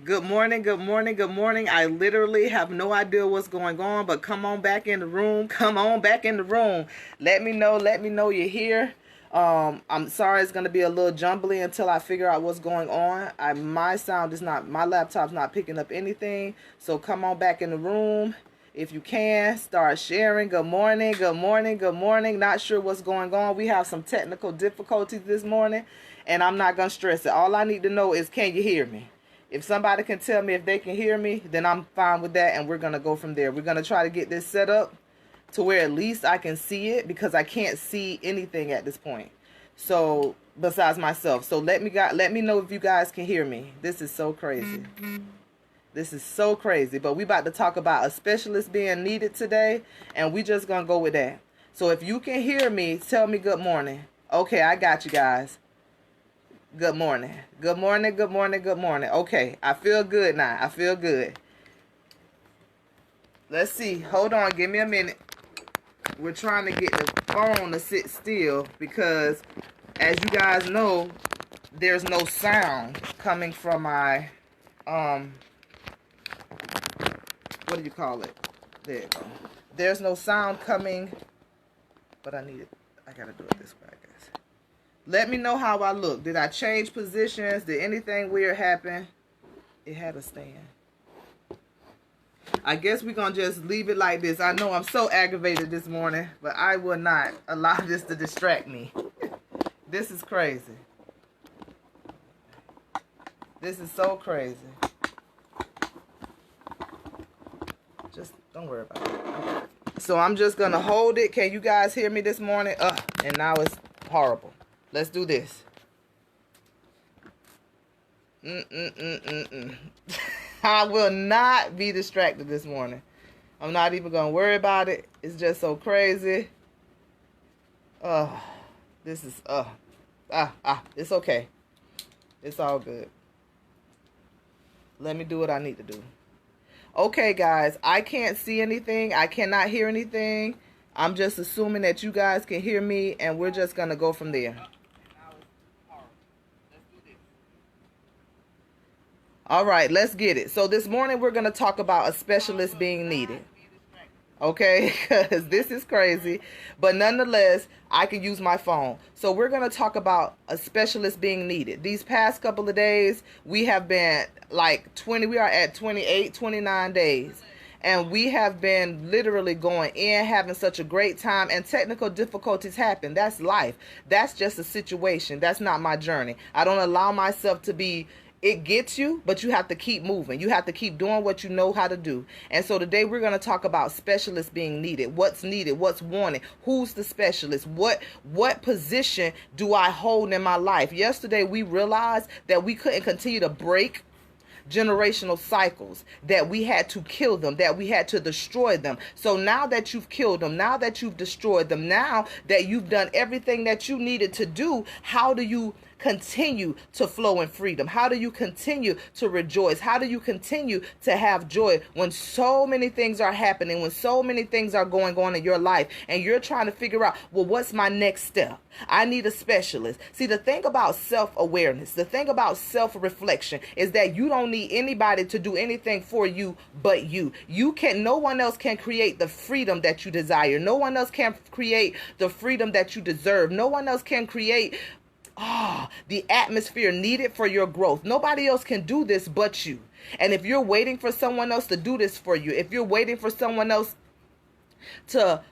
Good morning, good morning, good morning. I literally have no idea what's going on, but come on back in the room. Come on back in the room. Let me know you're here. I'm sorry it's gonna be a little jumbly until I figure out what's going on. My laptop's not picking up anything. So come on back in the room. If you can, start sharing. Good morning, good morning, good morning. Not sure what's going on. We have some technical difficulties this morning, and I'm not gonna stress it. All I need to know is, can you hear me? If somebody can tell me if they can hear me, then I'm fine with that, and we're going to go from there. We're going to try to get this set up to where at least I can see it, because I can't see anything at this point. So, besides myself. So let me know if you guys can hear me. This is so crazy. This is so crazy. But we about to talk about a specialist being needed today, and we just going to go with that. So if you can hear me, tell me good morning. Okay, I got you guys. Good morning. Good morning, good morning, good morning. Okay, I feel good now. I feel good. Let's see. Hold on. Give me a minute. We're trying to get the phone to sit still because, as you guys know, there's no sound coming from my, what do you call it? There you go. There's no sound coming, but I gotta do it this way, I guess. Let me know how I look. Did I change positions? Did anything weird happen? It had a stand. I guess we're going to just leave it like this. I know I'm so aggravated this morning, but I will not allow this to distract me. This is crazy. This is so crazy. Just don't worry about it. Okay. So I'm just going to hold it. Can you guys hear me this morning? And now it's horrible. Let's do this. I will not be distracted this morning. I'm not even going to worry about it. It's just so crazy. This is, it's okay. It's all good. Let me do what I need to do. Okay, guys, I can't see anything. I cannot hear anything. I'm just assuming that you guys can hear me, and we're just going to go from there. All right, let's get it. So this morning we're going to talk about a specialist being needed. Okay, because this is crazy. But nonetheless, I can use my phone. So we're going to talk about a specialist being needed. These past couple of days, we have been we are at 28, 29 days. And we have been literally going in, having such a great time, and technical difficulties happen. That's life. That's just a situation. That's not my journey. I don't allow myself to be... It gets you, but you have to keep moving. You have to keep doing what you know how to do. And so today we're going to talk about specialists being needed. What's needed? What's wanted? Who's the specialist? What position do I hold in my life? Yesterday we realized that we couldn't continue to break generational cycles, that we had to kill them, that we had to destroy them. So now that you've killed them, now that you've destroyed them, now that you've done everything that you needed to do, how do you continue to flow in freedom? How do you continue to rejoice? How do you continue to have joy when so many things are happening, when so many things are going on in your life, and you're trying to figure out, well, what's my next step? I need a specialist. See, the thing about self-awareness, the thing about self-reflection is that you don't need anybody to do anything for you but you. No one else can create the freedom that you desire. No one else can create the freedom that you deserve. No one else can create the atmosphere needed for your growth. Nobody else can do this but you. And if you're waiting for someone else to do this for you, if you're waiting for someone else to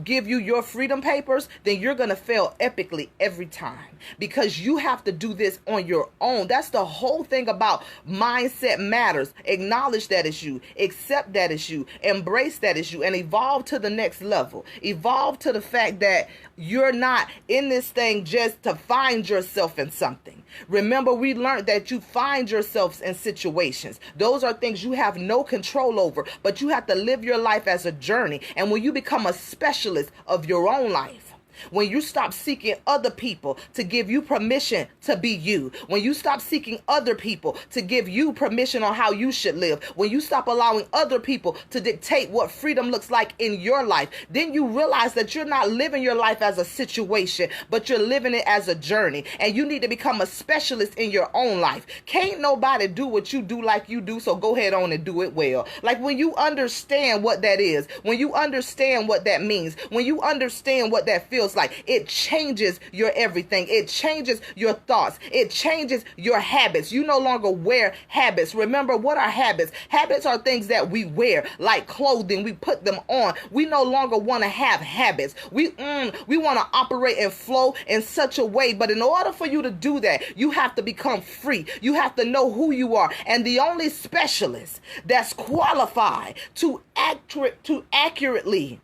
give you your freedom papers, then you're going to fail epically every time, because you have to do this on your own. That's the whole thing about mindset matters. Acknowledge that it's you, accept that it's you, embrace that it's you, and evolve to the next level. Evolve to the fact that you're not in this thing just to find yourself in something. Remember, we learned that you find yourselves in situations. Those are things you have no control over, but you have to live your life as a journey. And when you become a specialist of your own life, When you stop seeking other people to give you permission to be you. When you stop seeking other people to give you permission on how you should live. When you stop allowing other people to dictate what freedom looks like in your life, then you realize that you're not living your life as a situation, but you're living it as a journey. And you need to become a specialist in your own life. Can't nobody do what you do like you do, so go ahead on and do it well. Like when you understand what that is, when you understand what that means, when you understand what that feels like, it changes your everything. It changes your thoughts. It changes your habits. You no longer wear habits. Remember, what are habits? Habits are things that we wear, like clothing. We put them on. We no longer want to have habits. We want to operate and flow in such a way, but in order for you to do that, you have to become free. You have to know who you are. And the only specialist that's qualified to accurately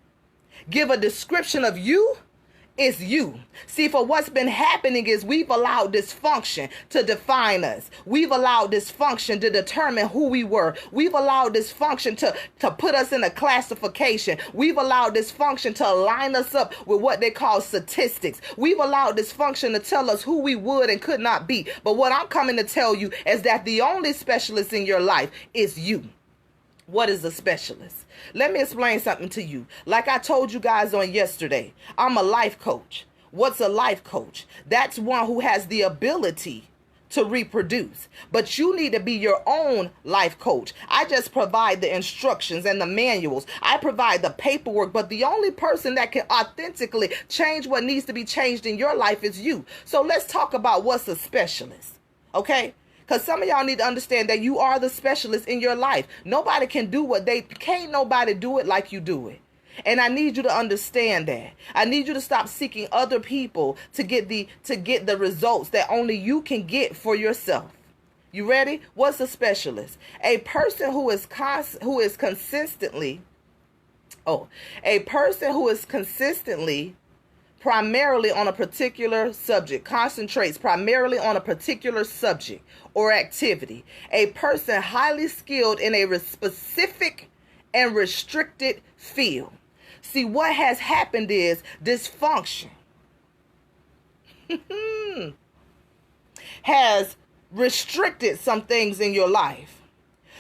give a description of you is you. See, for what's been happening is we've allowed dysfunction to define us. We've allowed dysfunction to determine who we were. We've allowed dysfunction to put us in a classification. We've allowed dysfunction to line us up with what they call statistics. We've allowed dysfunction to tell us who we would and could not be. But what I'm coming to tell you is that the only specialist in your life is you. What is a specialist? Let me explain something to you. Like I told you guys on yesterday, I'm a life coach. What's a life coach? That's one who has the ability to reproduce. But you need to be your own life coach. I just provide the instructions and the manuals. I provide the paperwork, but the only person that can authentically change what needs to be changed in your life is you. So let's talk about what's a specialist, okay? Because some of y'all need to understand that you are the specialist in your life. Nobody can do can't nobody do it like you do it. And I need you to understand that. I need you to stop seeking other people to get the results that only you can get for yourself. You ready? What's a specialist? A person who is consistently primarily on a particular subject, concentrates primarily on a particular subject or activity. A person highly skilled in a specific and restricted field. See, what has happened is dysfunction has restricted some things in your life.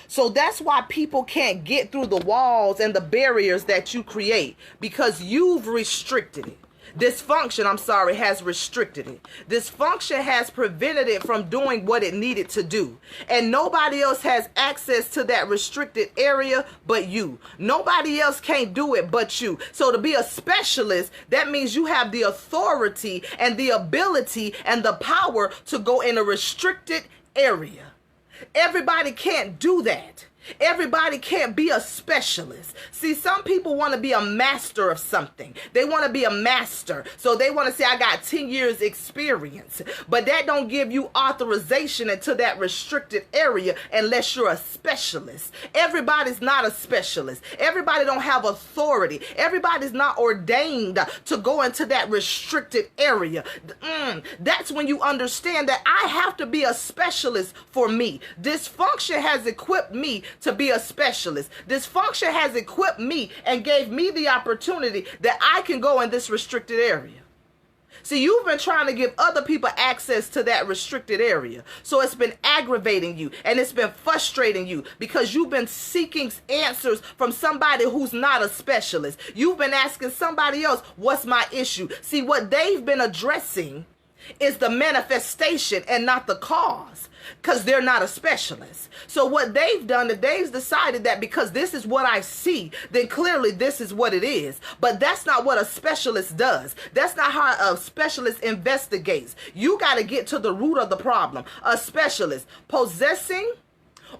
So that's why people can't get through the walls and the barriers that you create, because you've restricted it. Dysfunction, has restricted it. Dysfunction has prevented it from doing what it needed to do. And nobody else has access to that restricted area but you. Nobody else can't do it but you. So to be a specialist, that means you have the authority and the ability and the power to go in a restricted area. Everybody can't do that. Everybody can't be a specialist. See, some people want to be a master of something. They want to be a master. So they want to say, I got 10 years experience. But that don't give you authorization into that restricted area unless you're a specialist. Everybody's not a specialist. Everybody don't have authority. Everybody's not ordained to go into that restricted area. That's when you understand that I have to be a specialist for me. Dysfunction has equipped me to be a specialist. Dysfunction has equipped me and gave me the opportunity that I can go in this restricted area. See, you've been trying to give other people access to that restricted area. So it's been aggravating you and it's been frustrating you because you've been seeking answers from somebody who's not a specialist. You've been asking somebody else, what's my issue? See, what they've been addressing is the manifestation and not the cause, because they're not a specialist. So what they've done is they've decided that because this is what I see, then clearly this is what it is. But that's not what a specialist does. That's not how a specialist investigates. You got to get to the root of the problem. A specialist possessing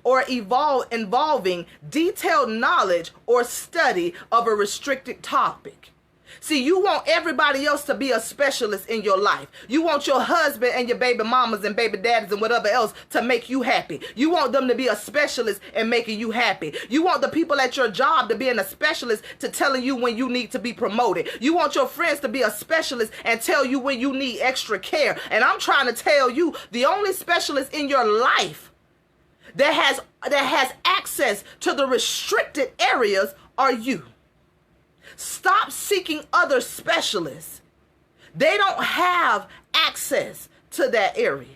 or involving detailed knowledge or study of a restricted topic. See, you want everybody else to be a specialist in your life. You want your husband and your baby mamas and baby daddies and whatever else to make you happy. You want them to be a specialist in making you happy. You want the people at your job to be a specialist to telling you when you need to be promoted. You want your friends to be a specialist and tell you when you need extra care. And I'm trying to tell you, the only specialist in your life that has access to the restricted areas are you. Stop seeking other specialists They don't have access to that area.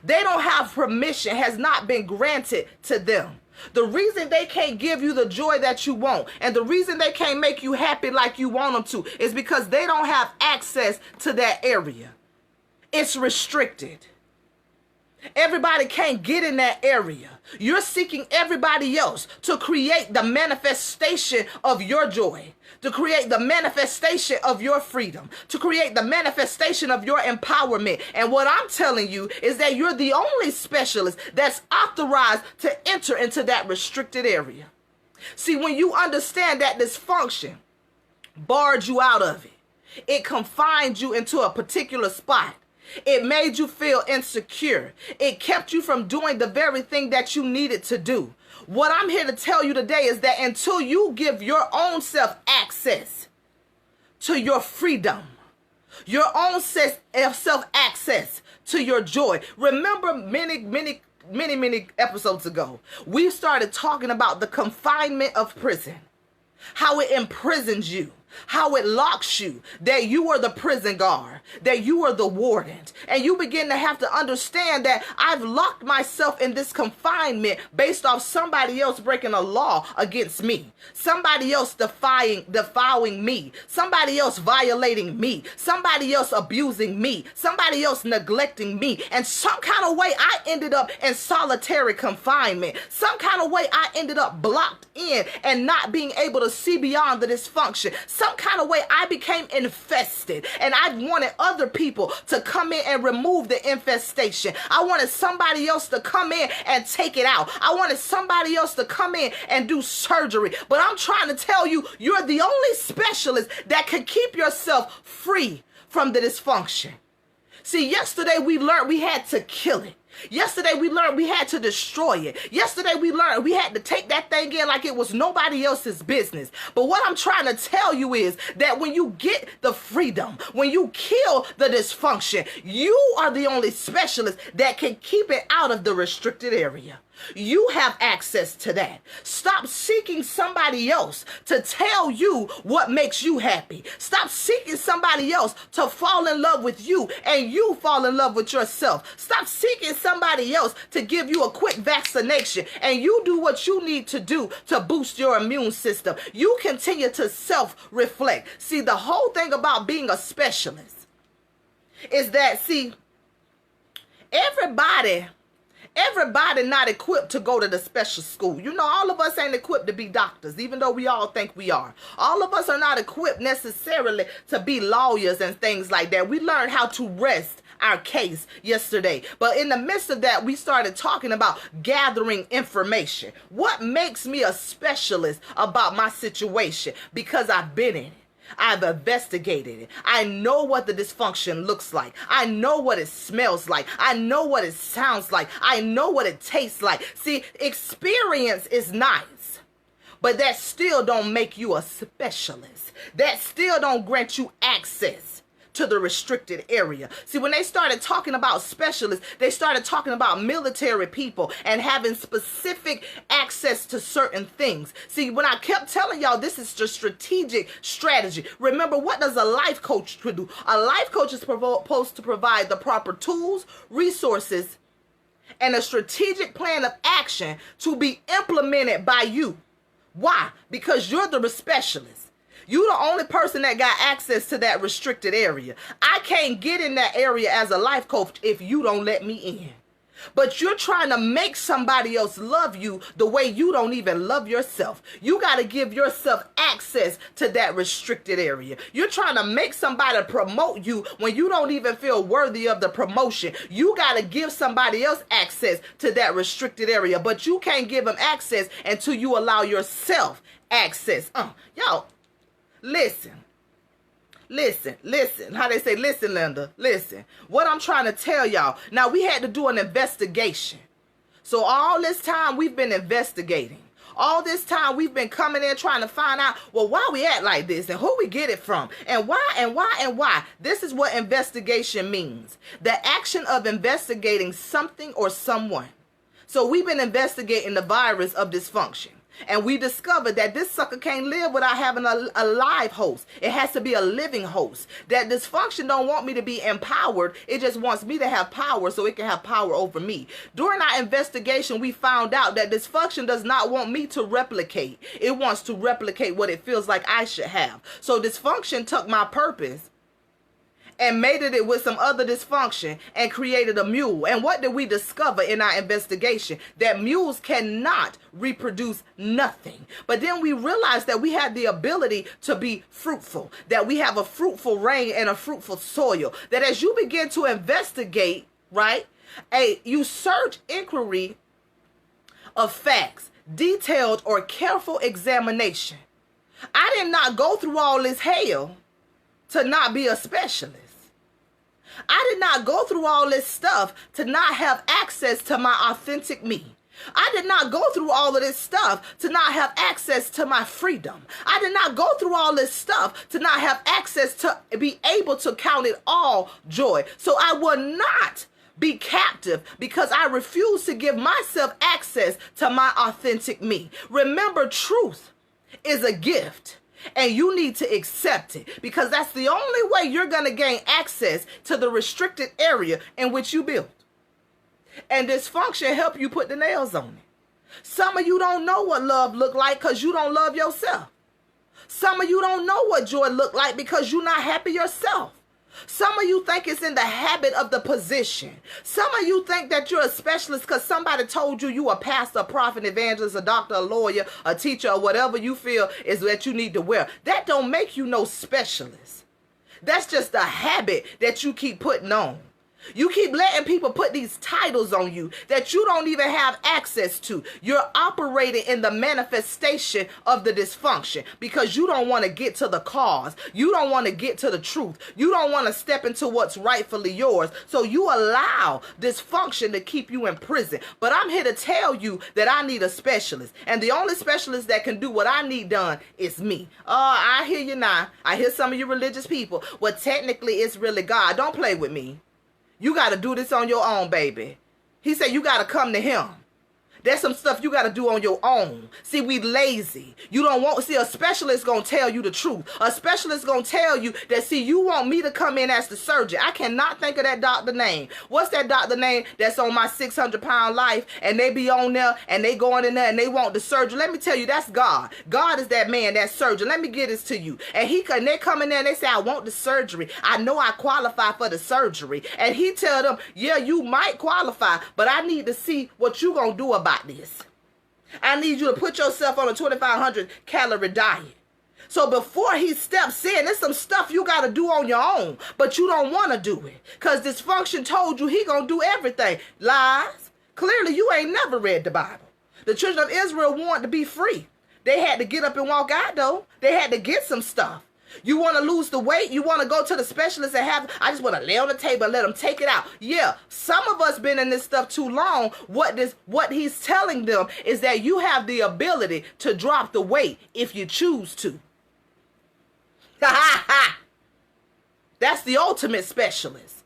They don't have permission, has not been granted to them. The reason they can't give you the joy that you want, and the reason they can't make you happy like you want them to, is because they don't have access to that area. It's restricted. Everybody can't get in that area. You're seeking everybody else to create the manifestation of your joy, to create the manifestation of your freedom, to create the manifestation of your empowerment. And what I'm telling you is that you're the only specialist that's authorized to enter into that restricted area. See, when you understand that dysfunction barred you out of it, it confined you into a particular spot. It made you feel insecure. It kept you from doing the very thing that you needed to do. What I'm here to tell you today is that until you give your own self access to your freedom, your own self access to your joy. Remember many episodes ago, we started talking about the confinement of prison, how it imprisons you, how it locks you, that you are the prison guard, that you are the warden. And you begin to have to understand that I've locked myself in this confinement based off somebody else breaking a law against me, somebody else defiling me, somebody else violating me, somebody else abusing me, somebody else neglecting me. And some kind of way I ended up in solitary confinement. Some kind of way I ended up blocked in and not being able to see beyond the dysfunction. Some kind of way I became infested, and I wanted other people to come in and remove the infestation. I wanted somebody else to come in and take it out. I wanted somebody else to come in and do surgery. But I'm trying to tell you, you're the only specialist that can keep yourself free from the dysfunction. See, yesterday we learned we had to kill it. Yesterday we learned we had to destroy it. Yesterday we learned we had to take that thing in like it was nobody else's business. But what I'm trying to tell you is that when you get the freedom, when you kill the dysfunction, you are the only specialist that can keep it out of the restricted area. You have access to that. Stop seeking somebody else to tell you what makes you happy. Stop seeking somebody else to fall in love with you and you fall in love with yourself. Stop seeking somebody else to give you a quick vaccination and you do what you need to do to boost your immune system. You continue to self-reflect. See, the whole thing about being a specialist is that, see, everybody not equipped to go to the special school. You know, all of us ain't equipped to be doctors, even though we all think we are. All of us are not equipped necessarily to be lawyers and things like that. We learned how to rest our case yesterday. But in the midst of that, we started talking about gathering information. What makes me a specialist about my situation? Because I've been in it. I've investigated it. I know what the dysfunction looks like. I know what it smells like. I know what it sounds like. I know what it tastes like. See, experience is nice, but that still don't make you a specialist. That still don't grant you access to the restricted area. See, when they started talking about specialists, they started talking about military people and having specific access to certain things. See, when I kept telling y'all this is the strategic strategy, remember, what does a life coach do? A life coach is supposed to provide the proper tools, resources, and a strategic plan of action to be implemented by you. Why? Because you're the specialist. You the only person that got access to that restricted area. I can't get in that area as a life coach if you don't let me in. But you're trying to make somebody else love you the way you don't even love yourself. You got to give yourself access to that restricted area. You're trying to make somebody promote you when you don't even feel worthy of the promotion. You got to give somebody else access to that restricted area. But you can't give them access until you allow yourself access. Y'all, listen. How they say, listen, Linda, listen. What I'm trying to tell y'all. Now, we had to do an investigation. So all this time we've been investigating. All this time we've been coming in trying to find out, well, why we act like this and who we get it from and why. This is what investigation means. The action of investigating something or someone. So we've been investigating the virus of dysfunction. And we discovered that this sucker can't live without having a live host. It has to be a living host. That dysfunction don't want me to be empowered. It just wants me to have power so it can have power over me. During our investigation, we found out that dysfunction does not want me to replicate. It wants to replicate what it feels like I should have. So dysfunction took my purpose and mated it with some other dysfunction and created a mule. And what did we discover in our investigation? That mules cannot reproduce nothing. But then we realized that we had the ability to be fruitful, that we have a fruitful rain and a fruitful soil, that as you begin to investigate, right, you search inquiry of facts, detailed or careful examination. I did not go through all this hell to not be a specialist. I did not go through all this stuff to not have access to my authentic me. I did not go through all of this stuff to not have access to my freedom. I did not go through all this stuff to not have access to be able to count it all joy. So I will not be captive because I refuse to give myself access to my authentic me. Remember, truth is a gift. And you need to accept it because that's the only way you're going to gain access to the restricted area in which you built. And dysfunction help you put the nails on it. Some of you don't know what love look like because you don't love yourself. Some of you don't know what joy look like because you're not happy yourself. Some of you think it's in the habit of the position. Some of you think that you're a specialist because somebody told you you a pastor, a prophet, evangelist, a doctor, a lawyer, a teacher, or whatever you feel is that you need to wear. That don't make you no specialist. That's just a habit that you keep putting on. You keep letting people put these titles on you that you don't even have access to. You're operating in the manifestation of the dysfunction because you don't want to get to the cause. You don't want to get to the truth. You don't want to step into what's rightfully yours. So you allow dysfunction to keep you in prison. But I'm here to tell you that I need a specialist. And the only specialist that can do what I need done is me. I hear you now. I hear some of you religious people. Well, technically, it's really God. Don't play with me. You got to do this on your own, baby. He said you got to come to him. There's some stuff you got to do on your own. See, we lazy. You don't want, see, a specialist going to tell you the truth. A specialist going to tell you that, see, you want me to come in as the surgeon. I cannot think of that doctor name. What's that doctor name that's on my 600-pound life and they be on there and they going in there and they want the surgeon? Let me tell you, that's God. God is that man, that surgeon. Let me get this to you. And they come in there and they say, I want the surgery. I know I qualify for the surgery. And he tell them, yeah, you might qualify, but I need to see what you going to do about this. I need you to put yourself on a 2,500 calorie diet. So before he steps in, there's some stuff you got to do on your own, but you don't want to do it because dysfunction told you he going to do everything. Lies. Clearly, you ain't never read the Bible. The children of Israel wanted to be free. They had to get up and walk out, though. They had to get some stuff. You want to lose the weight? You want to go to the specialist and have, I just want to lay on the table and let them take it out. Yeah, some of us been in this stuff too long. What he's telling them is that you have the ability to drop the weight if you choose to. That's the ultimate specialist.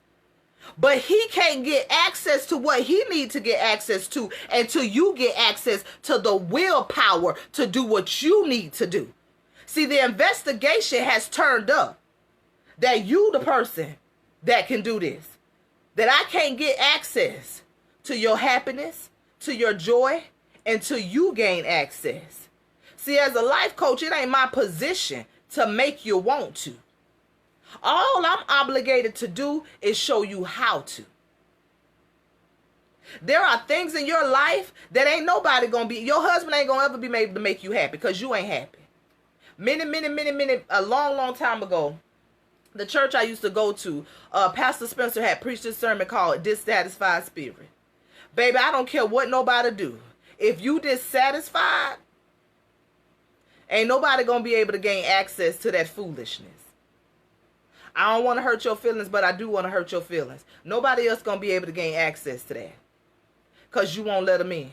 But he can't get access to what he needs to get access to until you get access to the willpower to do what you need to do. See, the investigation has turned up that you the person that can do this. That I can't get access to your happiness, to your joy, until you gain access. See, as a life coach, it ain't my position to make you want to. All I'm obligated to do is show you how to. There are things in your life that ain't nobody gonna be, your husband ain't gonna ever be able to make you happy because you ain't happy. A long time ago, the church I used to go to, Pastor Spencer had preached a sermon called Dissatisfied Spirit. Baby, I don't care what nobody do. If you dissatisfied, ain't nobody going to be able to gain access to that foolishness. I don't want to hurt your feelings, but I do want to hurt your feelings. Nobody else going to be able to gain access to that because you won't let them in.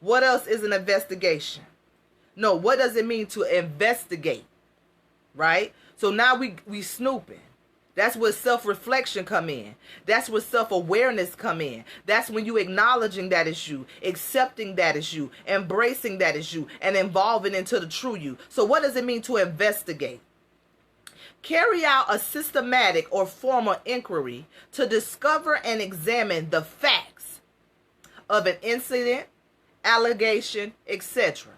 What else is an investigation? No, what does it mean to investigate? Right? So now we snooping. That's where self-reflection come in. That's where self-awareness come in. That's when you acknowledging that it's you, accepting that it's you, embracing that it's you, and evolving into the true you. So what does it mean to investigate? Carry out a systematic or formal inquiry to discover and examine the facts of an incident, allegation, etc.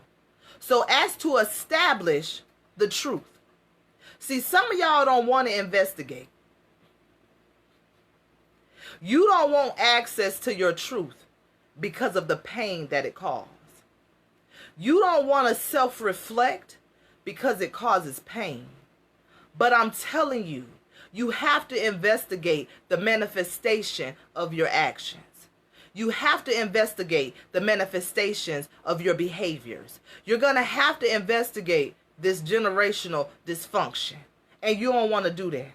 so as to establish the truth. See, some of y'all don't want to investigate. You don't want access to your truth because of the pain that it causes. You don't want to self-reflect because it causes pain. But I'm telling you, you have to investigate the manifestation of your actions. You have to investigate the manifestations of your behaviors. You're going to have to investigate this generational dysfunction. And you don't want to do that.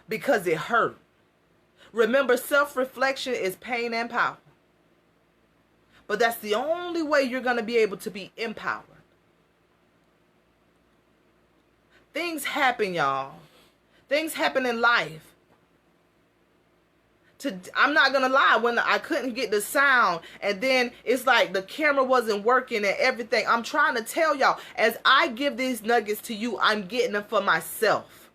Because it hurt. Remember, self-reflection is pain and power. But that's the only way you're going to be able to be empowered. Things happen, y'all. Things happen in life. I'm not going to lie, when I couldn't get the sound and then it's like the camera wasn't working and everything. I'm trying to tell y'all, as I give these nuggets to you, I'm getting them for myself.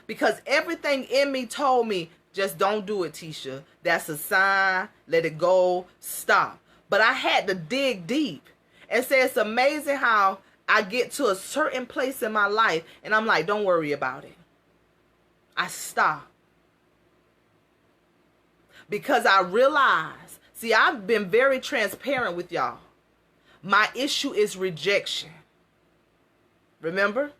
Because everything in me told me, just don't do it, Tisha. That's a sign. Let it go. Stop. But I had to dig deep and say it's amazing how I get to a certain place in my life and I'm like, don't worry about it. I stop. Because I realize, see, I've been very transparent with y'all. My issue is rejection. Remember?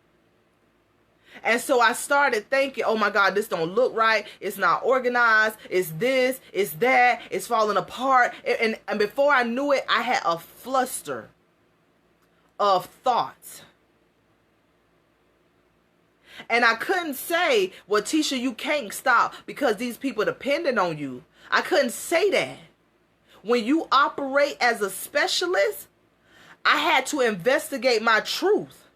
And so I started thinking, oh my God, this don't look right. It's not organized. It's this, it's that. It's falling apart. And before I knew it, I had a fluster of thoughts. And I couldn't say, well, Tisha, you can't stop because these people dependent on you. I couldn't say that. When you operate as a specialist, I had to investigate my truth.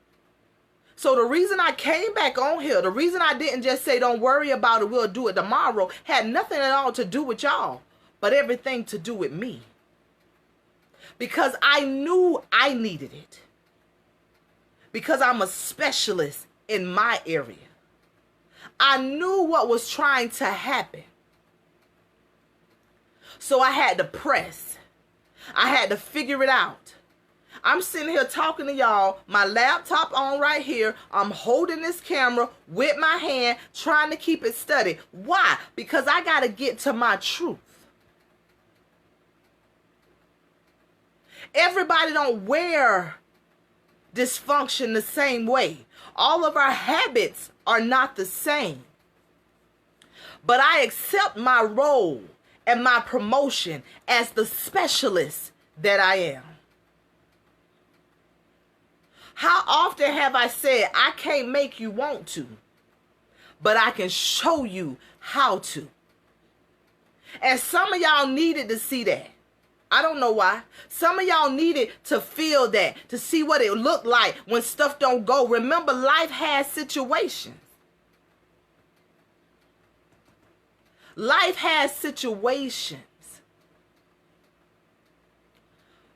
So the reason I came back on here, the reason I didn't just say, don't worry about it, we'll do it tomorrow, had nothing at all to do with y'all, but everything to do with me. Because I knew I needed it. Because I'm a specialist in my area. I knew what was trying to happen. So I had to press. I had to figure it out. I'm sitting here talking to y'all, my laptop on right here. I'm holding this camera with my hand, trying to keep it steady. Why? Because I got to get to my truth. Everybody don't wear dysfunction the same way. All of our habits are not the same. But I accept my role and my promotion as the specialist that I am. How often have I said, I can't make you want to, but I can show you how to? And some of y'all needed to see that. I don't know why. Some of y'all needed to feel that, to see what it looked like when stuff don't go. Remember, life has situations. Life has situations.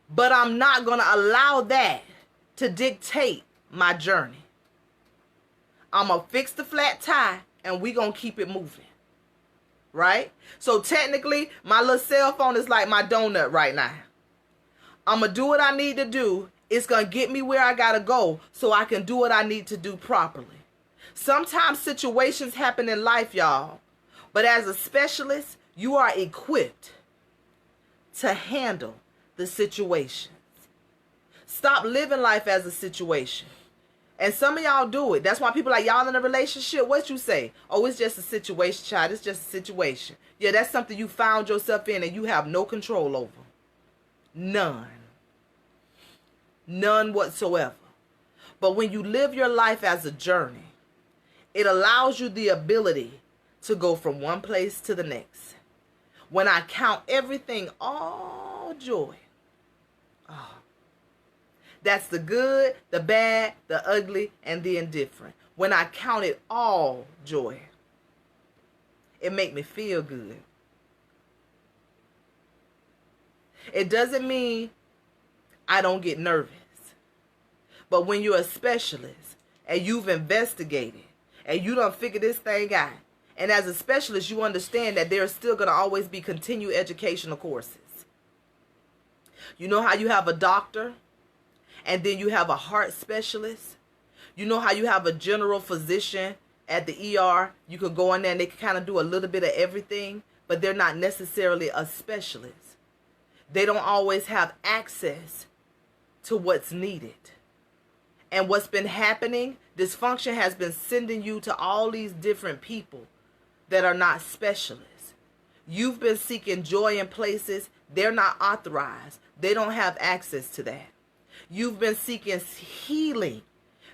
But I'm not going to allow that to dictate my journey. I'm going to fix the flat tire and we're going to keep it moving. Right? So technically, my little cell phone is like my donut right now. I'm going to do what I need to do. It's going to get me where I got to go so I can do what I need to do properly. Sometimes situations happen in life, y'all. But as a specialist, you are equipped to handle the situations. Stop living life as a situation. And some of y'all do it. That's why people like, y'all in a relationship, what you say? Oh, it's just a situation, child. It's just a situation. Yeah, that's something you found yourself in and you have no control over. None. None whatsoever. But when you live your life as a journey, it allows you the ability to go from one place to the next. When I count everything all joy. Oh, that's the good, the bad, the ugly, and the indifferent. when I count it all joy. It make me feel good. It doesn't mean I don't get nervous. But when you're a specialist and you've investigated and you done figure this thing out, and as a specialist, you understand that there's still going to always be continued educational courses. You know how you have a doctor and then you have a heart specialist? You know how you have a general physician at the ER? You could go in there and they can kind of do a little bit of everything, but they're not necessarily a specialist. They don't always have access to what's needed. And what's been happening, dysfunction has been sending you to all these different people that are not specialists. You've been seeking joy in places they're not authorized. They don't have access to that. You've been seeking healing.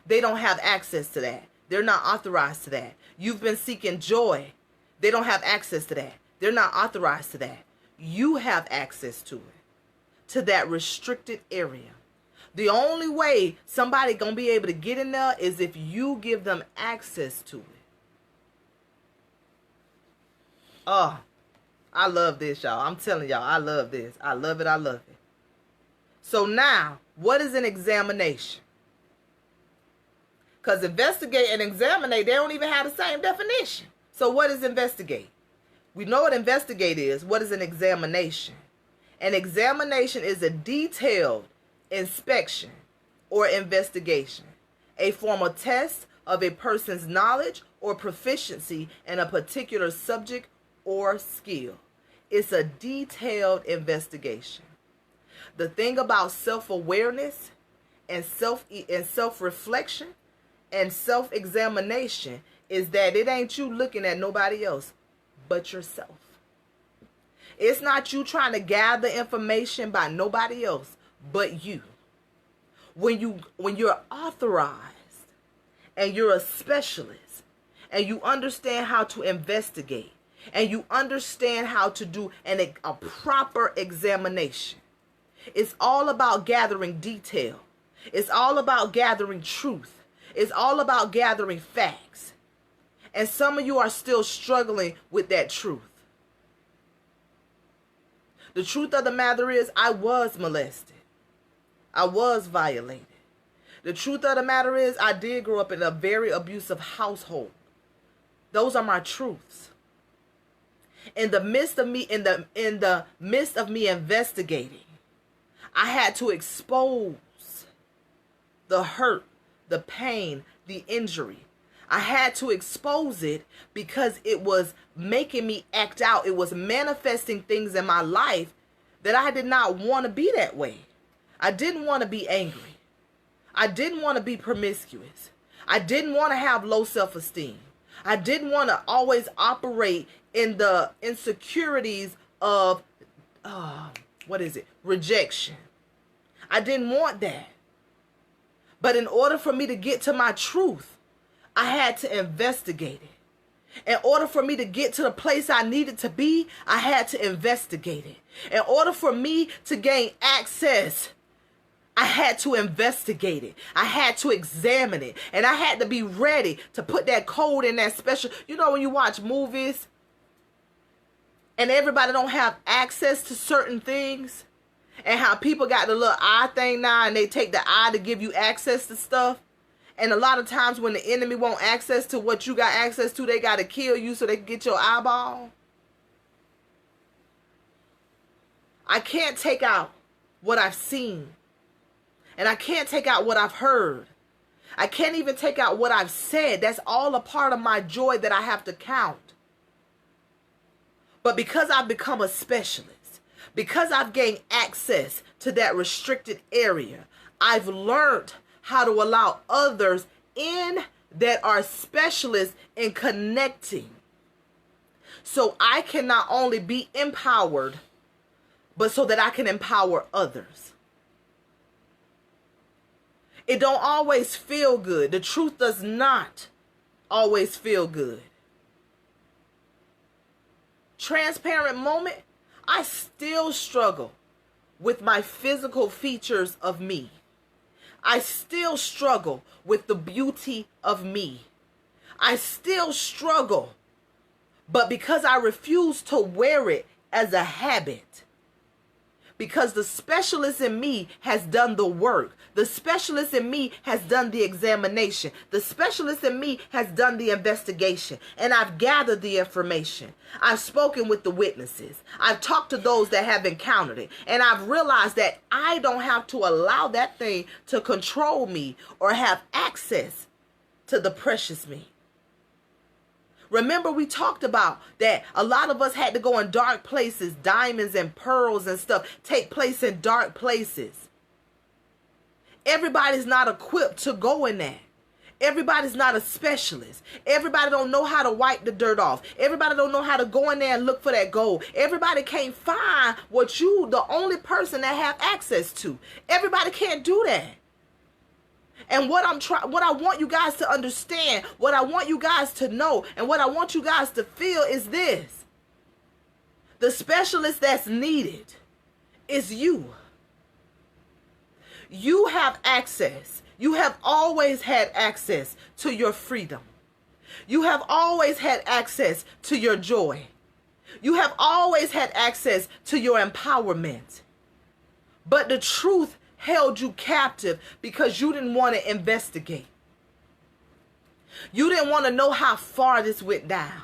They don't have access to that. They're not authorized to that. You've been seeking joy. They don't have access to that. They're not authorized to that. You have access to it, to that restricted area. The only way somebody gonna be able to get in there is if you give them access to it. Oh, I love this, y'all. I'm telling y'all, I love this. I love it. I love it. So now, what is an examination? Because investigate and examinate, they don't even have the same definition. So what is investigate? We know what investigate is. What is an examination? An examination is a detailed inspection or investigation, a formal test of a person's knowledge or proficiency in a particular subject or skill. It's a detailed investigation. The thing about self-awareness and self-reflection and self-examination is that it ain't you looking at nobody else but yourself. It's not you trying to gather information by nobody else but you. When you're authorized and you're a specialist and you understand how to investigate and you understand how to do a proper examination, it's all about gathering detail. It's all about gathering truth. It's all about gathering facts. And some of you are still struggling with that truth. The truth of the matter is, I was molested. I was violated. The truth of the matter is, I did grow up in a very abusive household. Those are my truths. In the midst of me investigating, I had to expose the hurt, the pain, the injury. I had to expose it because it was making me act out. It was manifesting things in my life that I did not want to be that way. I didn't want to be angry. I didn't want to be promiscuous. I didn't want to have low self-esteem. I didn't want to always operate in the insecurities of, rejection. I didn't want that. But in order for me to get to my truth, I had to investigate it. In order for me to get to the place I needed to be, I had to investigate it. In order for me to gain access, I had to investigate it. I had to examine it. And I had to be ready to put that code in that special. You know when you watch movies and everybody don't have access to certain things, and how people got the little eye thing now and they take the eye to give you access to stuff. And a lot of times when the enemy want access to what you got access to, they got to kill you so they can get your eyeball. I can't take out what I've seen. And I can't take out what I've heard. I can't even take out what I've said. That's all a part of my joy that I have to count. But because I've become a specialist, because I've gained access to that restricted area, I've learned how to allow others in that are specialists in connecting. So I can not only be empowered, but so that I can empower others. It don't always feel good. The truth does not always feel good. Transparent moment, I still struggle with my physical features of me. I still struggle with the beauty of me. I still struggle. But because I refuse to wear it as a habit, because the specialist in me has done the work. The specialist in me has done the examination. The specialist in me has done the investigation. And I've gathered the information. I've spoken with the witnesses. I've talked to those that have encountered it. And I've realized that I don't have to allow that thing to control me or have access to the precious me. Remember, we talked about that a lot of us had to go in dark places, diamonds and pearls and stuff take place in dark places. Everybody's not equipped to go in that. Everybody's not a specialist. Everybody don't know how to wipe the dirt off. Everybody don't know how to go in there and look for that gold. Everybody can't find what you, the only person that have access to. Everybody can't do that. And what I want you guys to understand, what I want you guys to know, and what I want you guys to feel is this. The specialist that's needed is you. You have access. You have always had access to your freedom. You have always had access to your joy. You have always had access to your empowerment. But the truth held you captive because you didn't want to investigate. You didn't want to know how far this went down.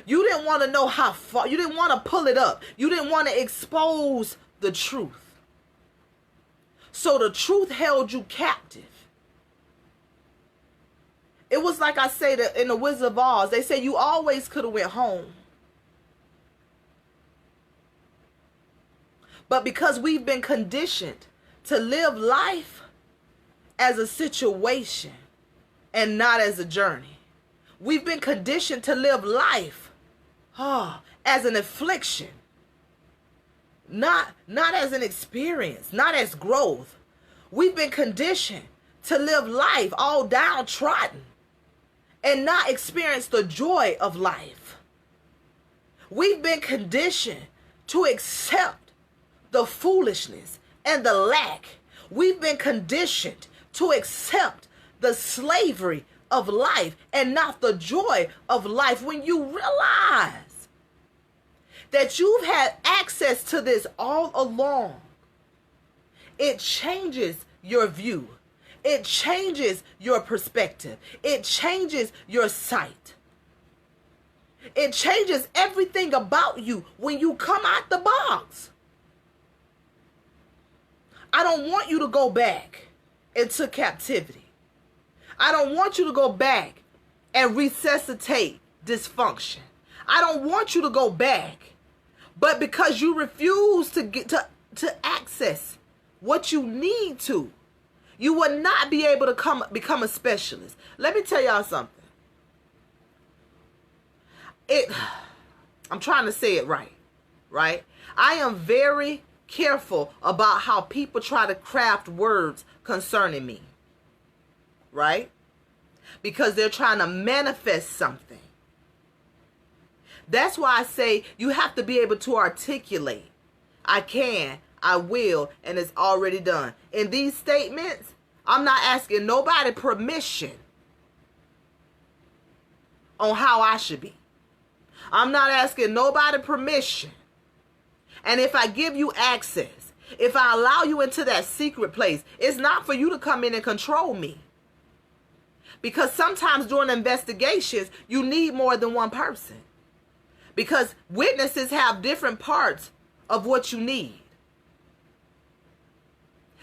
You didn't want to know how far. You didn't want to pull it up. You didn't want to expose the truth. So the truth held you captive. It was like I say that in the Wizard of Oz, they say you always could have went home. But because we've been conditioned to live life as a situation and not as a journey. We've been conditioned to live life as an affliction, not as an experience, not as growth. We've been conditioned to live life all downtrodden and not experience the joy of life. We've been conditioned to accept the foolishness and the lack. We've been conditioned to accept the slavery of life and not the joy of life. When you realize that you've had access to this all along, it changes your view. It changes your perspective. It changes your sight. It changes everything about you when you come out the box. I don't want you to go back into captivity. I don't want you to go back and resuscitate dysfunction. I don't want you to go back. But because you refuse to get to access what you need to, you will not be able to become a specialist. Let me tell y'all something. I'm trying to say it right? I am very careful about how people try to craft words concerning me, right? Because they're trying to manifest something. That's why I say you have to be able to articulate. I can, I will, and it's already done. In these statements, I'm not asking nobody permission on how I should be. I'm not asking nobody permission. And if I give you access, if I allow you into that secret place, it's not for you to come in and control me. Because sometimes during investigations, you need more than one person. Because witnesses have different parts of what you need.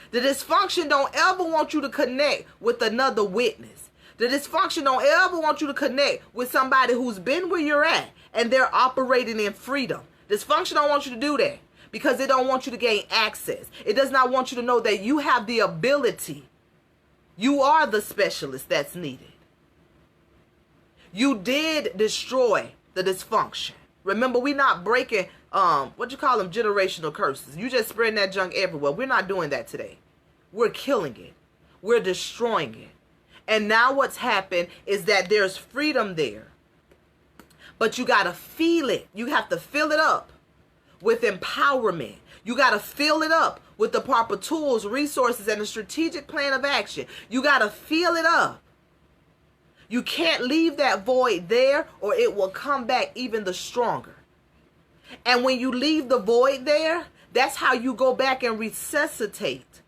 The dysfunction don't ever want you to connect with another witness. The dysfunction don't ever want you to connect with somebody who's been where you're at and they're operating in freedom. Dysfunction don't want you to do that because it don't want you to gain access. It does not want you to know that you have the ability. You are the specialist that's needed. You did destroy the dysfunction. Remember, we're not breaking, generational curses. You just spreading that junk everywhere. We're not doing that today. We're killing it. We're destroying it. And now what's happened is that there's freedom there. But you got to feel it. You have to fill it up with empowerment. You got to fill it up with the proper tools, resources, and a strategic plan of action. You got to fill it up. You can't leave that void there or it will come back even the stronger. And when you leave the void there, that's how you go back and resuscitate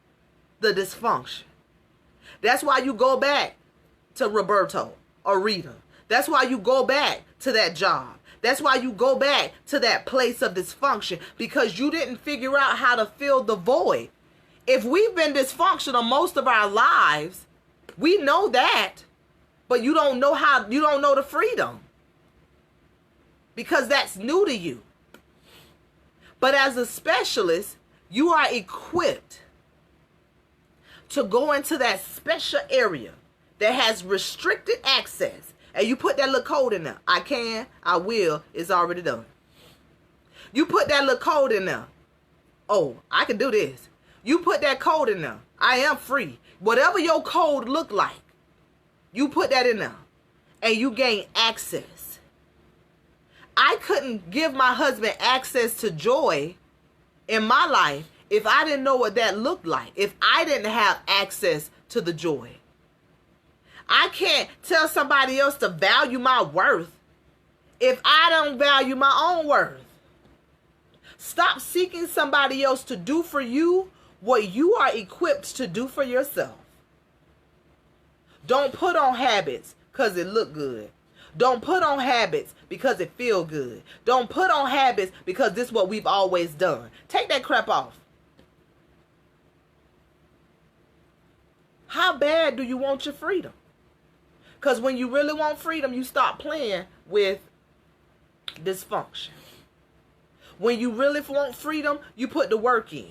the dysfunction. That's why you go back to Roberto or Rita. That's why you go back to that job. That's why you go back to that place of dysfunction, because you didn't figure out how to fill the void. If we've been dysfunctional most of our lives, we know that, but you don't know how, you don't know the freedom because that's new to you. But as a specialist, you are equipped to go into that special area that has restricted access. And you put that little code in there. I can, I will, it's already done. You put that little code in there. Oh, I can do this. You put that code in there. I am free. Whatever your code look like, you put that in there. And you gain access. I couldn't give my husband access to joy in my life if I didn't know what that looked like. If I didn't have access to the joy. I can't tell somebody else to value my worth if I don't value my own worth. Stop seeking somebody else to do for you what you are equipped to do for yourself. Don't put on habits because it look good. Don't put on habits because it feel good. Don't put on habits because this is what we've always done. Take that crap off. How bad do you want your freedom? Because when you really want freedom, you stop playing with dysfunction. When you really want freedom, you put the work in.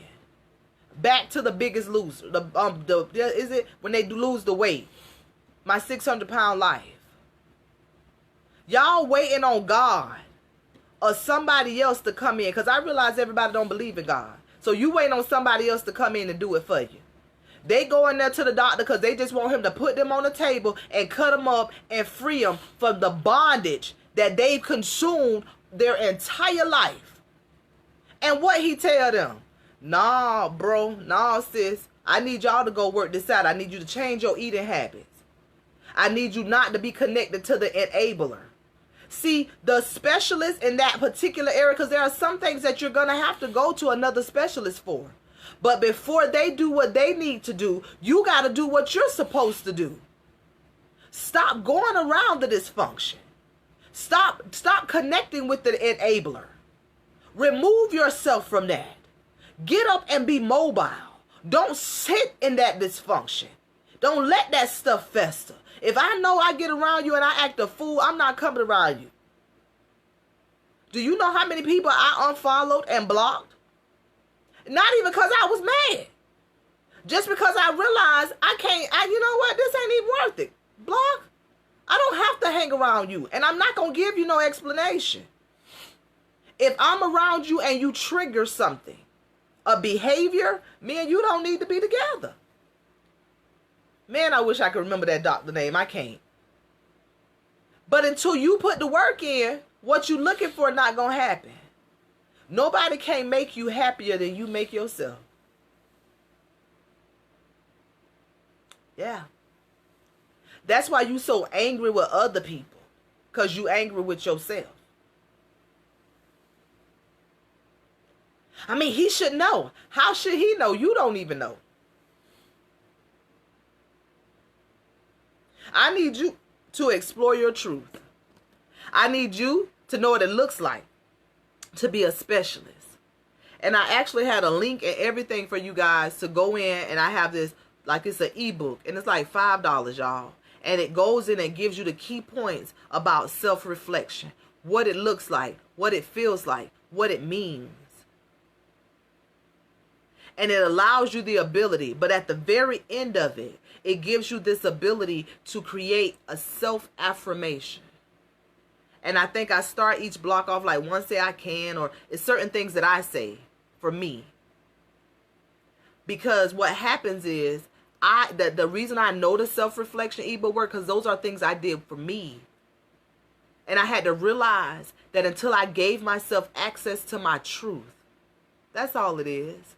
Back to the Biggest Loser. Is it when they lose the weight? My 600-pound life. Y'all waiting on God or somebody else to come in. Because I realize everybody don't believe in God. So you waiting on somebody else to come in and do it for you. They go in there to the doctor because they just want him to put them on the table and cut them up and free them from the bondage that they've consumed their entire life. And what he tell them? Nah, bro. Nah, sis. I need y'all to go work this out. I need you to change your eating habits. I need you not to be connected to the enabler. See, the specialist in that particular area, because there are some things that you're going to have to go to another specialist for. But before they do what they need to do, you got to do what you're supposed to do. Stop going around the dysfunction. Stop connecting with the enabler. Remove yourself from that. Get up and be mobile. Don't sit in that dysfunction. Don't let that stuff fester. If I know I get around you and I act a fool, I'm not coming around you. Do you know how many people I unfollowed and blocked? Not even because I was mad. Just because I realized you know what? This ain't even worth it. Block. I don't have to hang around you. And I'm not going to give you no explanation. If I'm around you and you trigger something, a behavior, me and you don't need to be together. Man, I wish I could remember that doctor name. I can't. But until you put the work in, what you looking for not going to happen. Nobody can make you happier than you make yourself. Yeah. That's why you so angry with other people. Because you angry with yourself. I mean, he should know. How should he know? You don't even know. I need you to explore your truth. I need you to know what it looks like to be a specialist. And I actually had a link and everything for you guys to go in, and I have this, like it's an ebook, and it's like $5, y'all. And it goes in and gives you the key points about self-reflection, what it looks like, what it feels like, what it means. And it allows you the ability, but at the very end of it, it gives you this ability to create a self-affirmation. And I think I start each block off like one say I can, or it's certain things that I say for me. Because what happens is, the reason I know the self-reflection ebook work, because those are things I did for me. And I had to realize that until I gave myself access to my truth, that's all it is.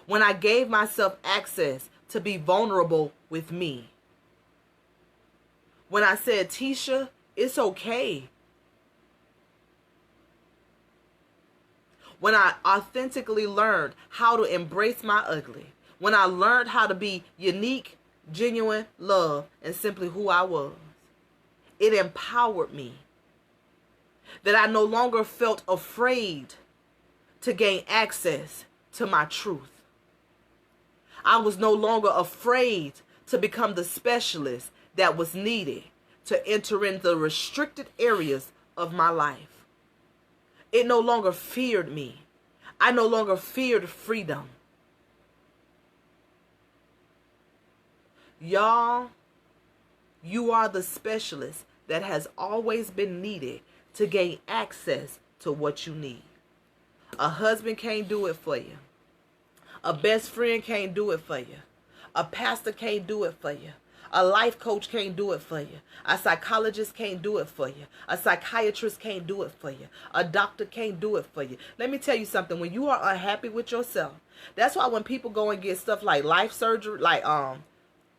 When I gave myself access to be vulnerable with me. When I said, Tisha, it's okay. When I authentically learned how to embrace my ugly. When I learned how to be unique, genuine, love, and simply who I was. It empowered me. That I no longer felt afraid to gain access to my truth. I was no longer afraid to become the specialist that was needed to enter in the restricted areas of my life. It no longer feared me. I no longer feared freedom. Y'all, you are the specialist that has always been needed to gain access to what you need. A husband can't do it for you. A best friend can't do it for you. A pastor can't do it for you. A life coach can't do it for you. A psychologist can't do it for you. A psychiatrist can't do it for you. A doctor can't do it for you. Let me tell you something. When you are unhappy with yourself, that's why when people go and get stuff like life surgery, like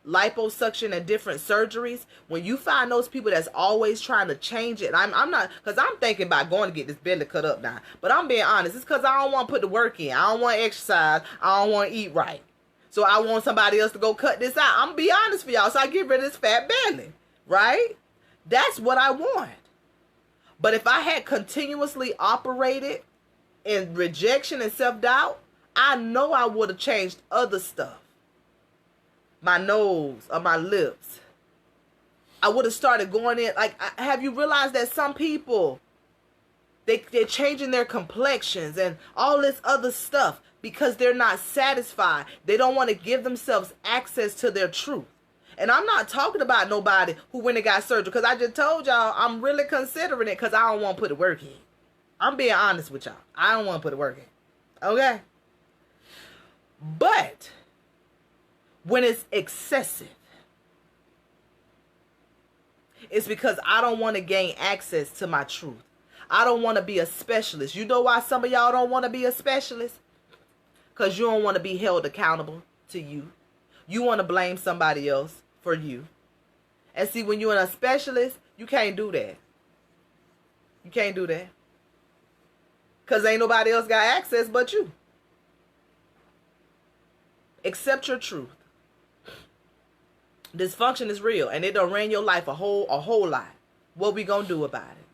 liposuction and different surgeries, when you find those people that's always trying to change it, I'm not, because I'm thinking about going to get this belly cut up now, but I'm being honest, it's because I don't want to put the work in. I don't want to exercise. I don't want to eat right. So I want somebody else to go cut this out. I'm going to be honest for y'all. So I get rid of this fat belly, right? That's what I want. But if I had continuously operated in rejection and self-doubt, I know I would have changed other stuff. My nose or my lips. I would have started going in. Like, have you realized that some people, they're changing their complexions and all this other stuff because they're not satisfied. They don't want to give themselves access to their truth. And I'm not talking about nobody who went and got surgery, because I just told y'all I'm really considering it because I don't want to put the work in. I'm being honest with y'all. I don't want to put the work in. Okay? But when it's excessive, it's because I don't want to gain access to my truth. I don't want to be a specialist. You know why some of y'all don't want to be a specialist? Because you don't want to be held accountable to you. You want to blame somebody else for you. And see, when you're a specialist, you can't do that. You can't do that. Because ain't nobody else got access but you. Accept your truth. Dysfunction is real, and it done ran your life a whole lot. What we gonna do about it?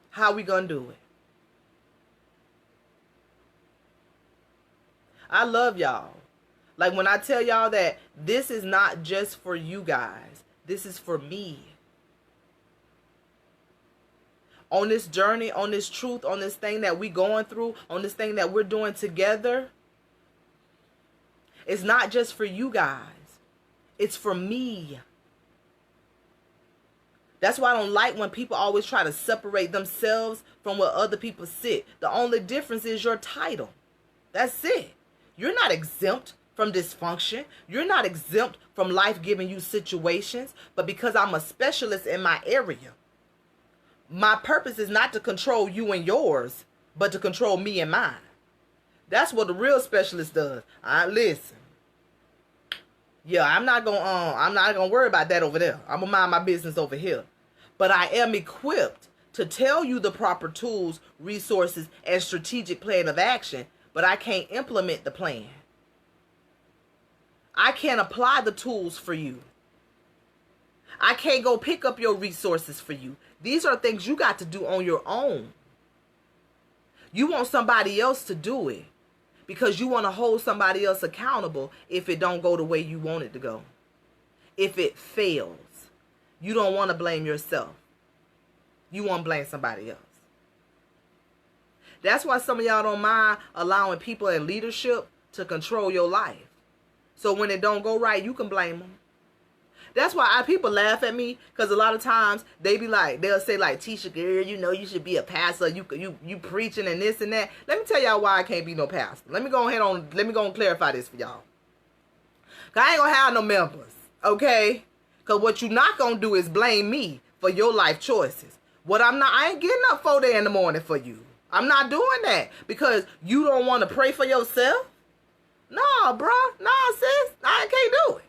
How we gonna do it? I love y'all. Like when I tell y'all that this is not just for you guys. This is for me. On this journey, on this truth, on this thing that we going through, on this thing that we're doing together, it's not just for you guys. It's for me. That's why I don't like when people always try to separate themselves from where other people sit. The only difference is your title. That's it. You're not exempt from dysfunction. You're not exempt from life giving you situations. But because I'm a specialist in my area, my purpose is not to control you and yours, but to control me and mine. That's what the real specialist does. Listen. Yeah, I'm not gonna worry about that over there. I'm gonna mind my business over here. But I am equipped to tell you the proper tools, resources, and strategic plan of action, but I can't implement the plan. I can't apply the tools for you. I can't go pick up your resources for you. These are things you got to do on your own. You want somebody else to do it because you want to hold somebody else accountable if it don't go the way you want it to go. If it fails, you don't want to blame yourself. You want to blame somebody else. That's why some of y'all don't mind allowing people in leadership to control your life. So when it don't go right, you can blame them. That's why people laugh at me, because a lot of times they'll say like, Tisha, girl, you know you should be a pastor. You preaching and this and that. Let me tell y'all why I can't be no pastor. Let me go and clarify this for y'all. Because I ain't gonna have no members, okay? Because what you not gonna do is blame me for your life choices. I ain't getting up 4 days in the morning for you. I'm not doing that because you don't want to pray for yourself. Nah, bruh. Nah, sis. I can't do it.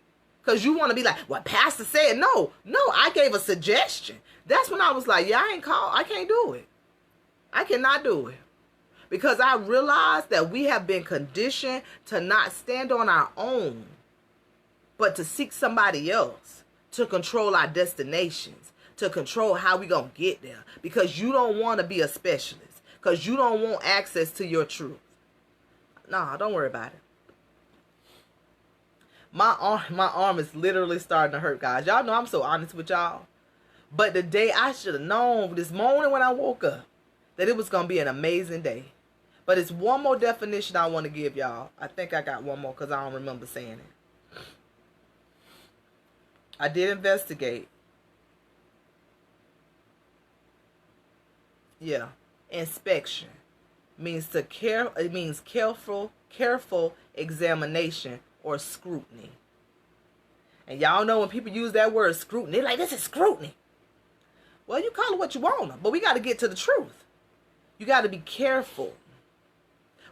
Because you want to be like, what pastor said. No, I gave a suggestion. That's when I was like, yeah, I can't do it. I cannot do it. Because I realized that we have been conditioned to not stand on our own, but to seek somebody else to control our destinations, to control how we going to get there. Because you don't want to be a specialist. Because you don't want access to your truth. No, don't worry about it. My arm is literally starting to hurt, guys. Y'all know I'm so honest with y'all. But the day I should have known, this morning when I woke up, that it was going to be an amazing day. But it's one more definition I want to give y'all. I think I got one more because I don't remember saying it. I did investigate. Yeah. Inspection means it means careful examination or scrutiny. And y'all know when people use that word scrutiny, they're like, this is scrutiny. Well, you call it what you want, but we got to get to the truth. You got to be careful.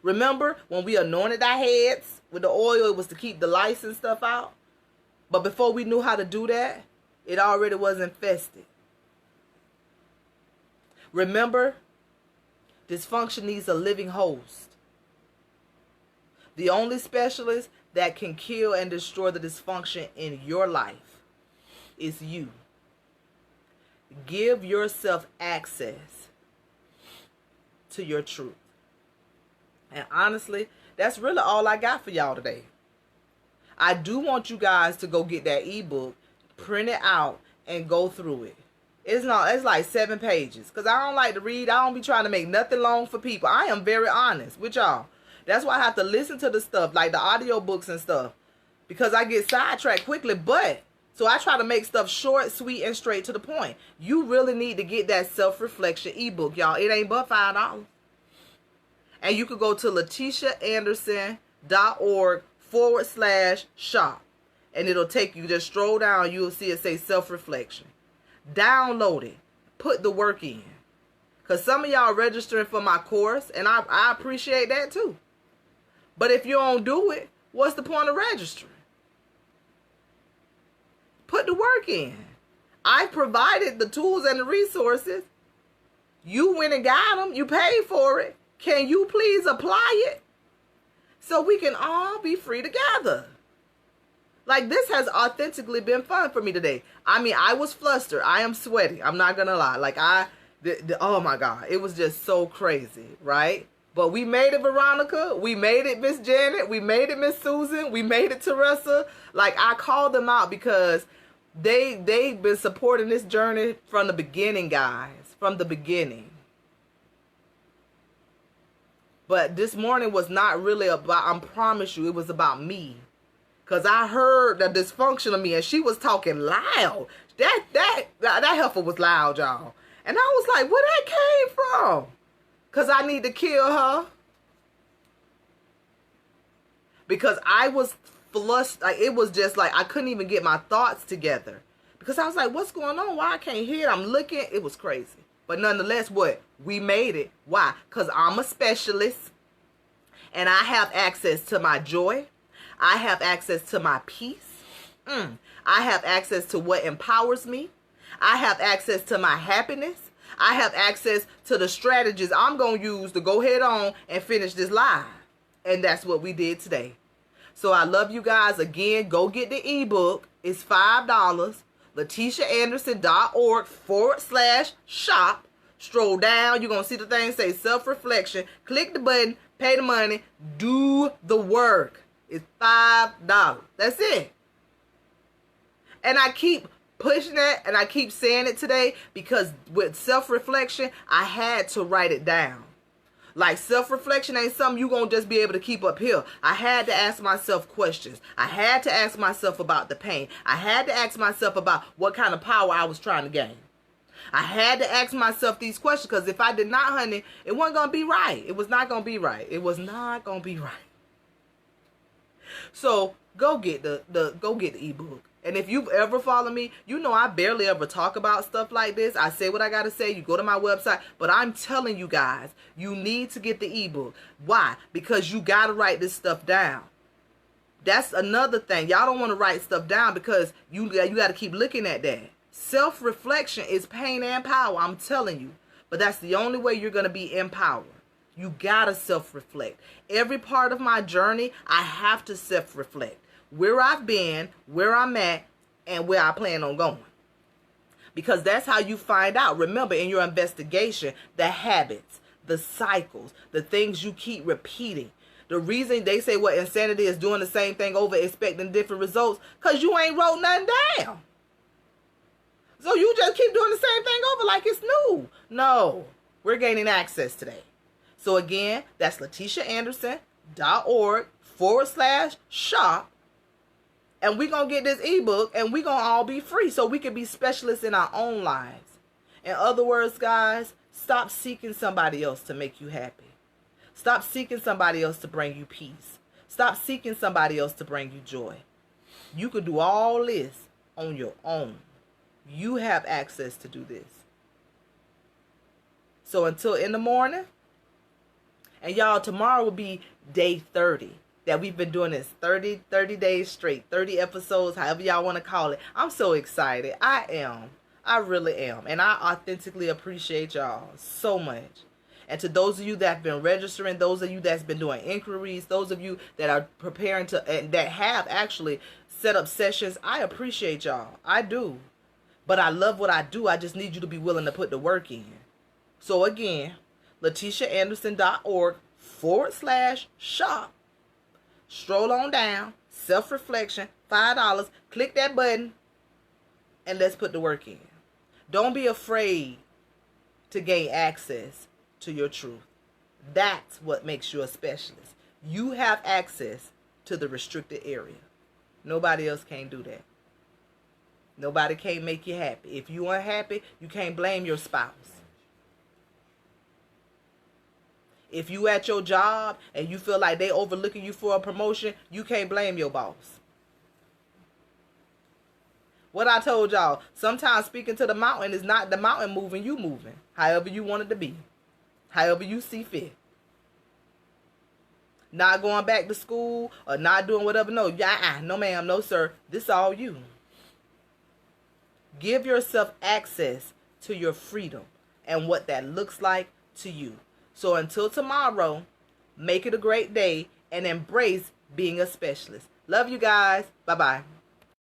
Remember when we anointed our heads with the oil, it was to keep the lice and stuff out. But before we knew how to do that, it already was infested. Remember, dysfunction needs a living host. The only specialist that can kill and destroy the dysfunction in your life is you. Give yourself access to your truth. And honestly, that's really all I got for y'all today. I do want you guys to go get that ebook, print it out, and go through it. It's like 7 pages. Because I don't like to read. I don't be trying to make nothing long for people. I am very honest with y'all. That's why I have to listen to the stuff, like the audiobooks and stuff. Because I get sidetracked quickly. So I try to make stuff short, sweet, and straight to the point. You really need to get that self-reflection ebook, y'all. It ain't but $5. And you could go to latishaanderson.org/shop. And it'll take you, just stroll down, you'll see it say self-reflection. Download it. Put the work in. Because some of y'all registering for my course, and I appreciate that too. But if you don't do it, what's the point of registering? Put the work in. I provided the tools and the resources. You went and got them. You paid for it. Can you please apply it? So we can all be free together. Like, this has authentically been fun for me today. I mean, I was flustered. I am sweaty. I'm not going to lie. Like, oh my God. It was just so crazy, right? But we made it, Veronica. We made it, Miss Janet. We made it, Miss Susan. We made it, Teresa. Like, I called them out because they've been supporting this journey from the beginning, guys. From the beginning. But this morning was not really about, I promise you, it was about me. Because I heard the dysfunction of me, and she was talking loud. That heifer was loud, y'all. And I was like, where that came from? Because I need to kill her. Because I was flushed. Like, it was just like, I couldn't even get my thoughts together. Because I was like, what's going on? Why I can't hear it? I'm looking. It was crazy. But nonetheless, what? We made it. Why? Because I'm a specialist. And I have access to my joy. I have access to my peace. I have access to what empowers me. I have access to my happiness. I have access to the strategies I'm going to use to go head on and finish this live. And that's what we did today. So I love you guys. Again, go get the ebook. It's $5. latishaanderson.org/shop. Stroll down. You're going to see the thing say self-reflection. Click the button. Pay the money. Do the work. It's $5. That's it. And I keep pushing it and I keep saying it today because with self-reflection, I had to write it down. Like, self-reflection ain't something you're going to just be able to keep up here. I had to ask myself questions. I had to ask myself about the pain. I had to ask myself about what kind of power I was trying to gain. I had to ask myself these questions because if I did not, honey, it wasn't going to be right. It was not going to be right. It was not going to be right. So go get the ebook. And if you've ever followed me, you know I barely ever talk about stuff like this. I say what I got to say. You go to my website. But I'm telling you guys, you need to get the ebook. Why? Because you got to write this stuff down. That's another thing. Y'all don't want to write stuff down because you got to keep looking at that. Self-reflection is pain and power, I'm telling you. But that's the only way you're going to be empowered. You got to self-reflect. Every part of my journey, I have to self-reflect. Where I've been, where I'm at, and where I plan on going. Because that's how you find out. Remember, in your investigation, the habits, the cycles, the things you keep repeating. The reason they say what insanity is doing the same thing over, expecting different results, because you ain't wrote nothing down. So you just keep doing the same thing over like it's new. No, we're gaining access today. So again, that's latishaanderson.org/shop. And we're going to get this ebook and we're going to all be free so we can be specialists in our own lives. In other words, guys, stop seeking somebody else to make you happy. Stop seeking somebody else to bring you peace. Stop seeking somebody else to bring you joy. You could do all this on your own. You have access to do this. So until in the morning, and y'all, tomorrow will be day 30. That we've been doing this 30 days straight, 30 episodes, however y'all want to call it. I'm so excited. I am. I really am. And I authentically appreciate y'all so much. And to those of you that have been registering, those of you that's been doing inquiries, those of you that are preparing to, and that have actually set up sessions, I appreciate y'all. I do. But I love what I do. I just need you to be willing to put the work in. So again, latishaanderson.org/shop. Stroll on down, self-reflection, $5. Click that button, and let's put the work in. Don't be afraid to gain access to your truth. That's what makes you a specialist. You have access to the restricted area. Nobody else can do that. Nobody can make you happy. If you unhappy, you can't blame your spouse. If you at your job and you feel like they overlooking you for a promotion, you can't blame your boss. What I told y'all, sometimes speaking to the mountain is not the mountain moving, you moving. However you want it to be. However you see fit. Not going back to school or not doing whatever. No, no ma'am, no sir. This is all you. Give yourself access to your freedom and what that looks like to you. So until tomorrow, make it a great day and embrace being a specialist. Love you guys. Bye-bye.